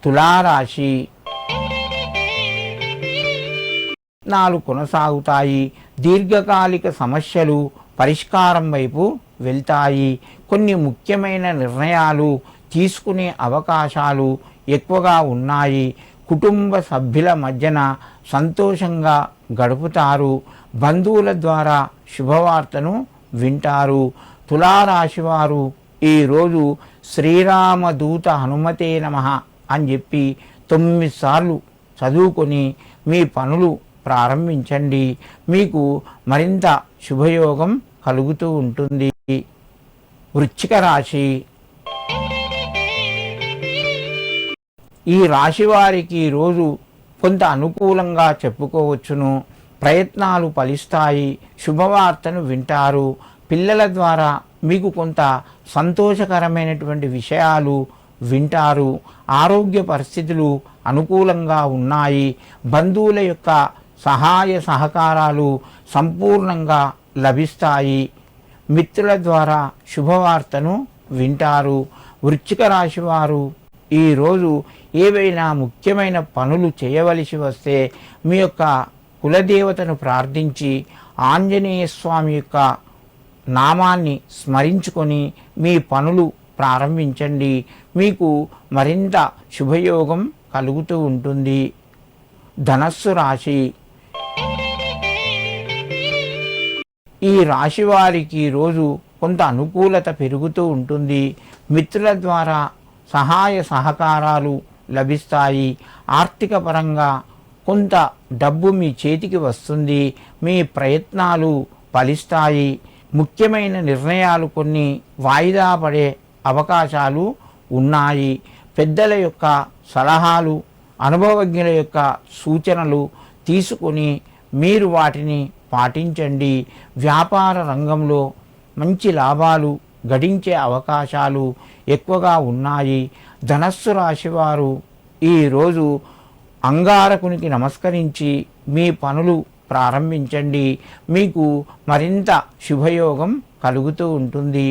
తులారాశి ప్రయత్నాలు కొనసాగుతాయి. దీర్ఘకాలిక సమస్యలు పరిష్కారం వైపు వెళ్తాయి. కొన్ని ముఖ్యమైన నిర్ణయాలు తీసుకునే అవకాశాలు ఎక్కువగా ఉన్నాయి. కుటుంబ సభ్యుల మధ్యన సంతోషంగా గడుపుతారు. బంధువుల ద్వారా శుభవార్తను వింటారు. తులారాశి వారు ఈరోజు శ్రీరామదూత హనుమతే నమః అని చెప్పి 9 సార్లు చదువుకొని మీ పనులు ప్రారంభించండి. మీకు మరింత శుభయోగం కలుగుతూ ఉంటుంది. వృశ్చిక రాశి. ఈ రాశి వారికి రోజు కొంత అనుకూలంగా చెప్పుకోవచ్చును. ప్రయత్నాలు ఫలిస్తాయి. శుభవార్తను వింటారు. పిల్లల ద్వారా మీకు కొంత సంతోషకరమైనటువంటి విషయాలు వింటారు. ఆరోగ్య పరిస్థితులు అనుకూలంగా ఉన్నాయి. బంధువుల యొక్క సహాయ సహకారాలు సంపూర్ణంగా లభిస్తాయి. మిత్రుల ద్వారా శుభవార్తను వింటారు. వృశ్చిక రాశి వారు ఈరోజు ఏవైనా ముఖ్యమైన పనులు చేయవలసి వస్తే మీ యొక్క కులదేవతను ప్రార్థించి ఆంజనేయ స్వామి యొక్క నామాన్ని స్మరించుకొని మీ పనులు ప్రారంభించండి. మీకు మరింత శుభయోగం కలుగుతూ ఉంటుంది. ధనస్సు రాశి. ఈ రాశి వారికి రోజు కొంత అనుకూలత పెరుగుతూ ఉంటుంది. మిత్రుల ద్వారా సహాయ సహకారాలు లభిస్తాయి. ఆర్థిక పరంగా కొంత డబ్బు మీ చేతికి వస్తుంది. మీ ప్రయత్నాలు ఫలిస్తాయి. ముఖ్యమైన నిర్ణయాలు కొన్ని వాయిదా పడే అవకాశాలు ఉన్నాయి. పెద్దల యొక్క సలహాలు, అనుభవజ్ఞుల యొక్క సూచనలు తీసుకొని మీరు వాటిని పాటించండి. వ్యాపార రంగంలో మంచి లాభాలు గడించే అవకాశాలు ఎక్కువగా ఉన్నాయి. ధనస్సు రాశి వారు ఈరోజు అంగారకునికి నమస్కరించి మీ పనులు ప్రారంభించండి. మీకు మరింత శుభయోగం కలుగుతూ ఉంటుంది.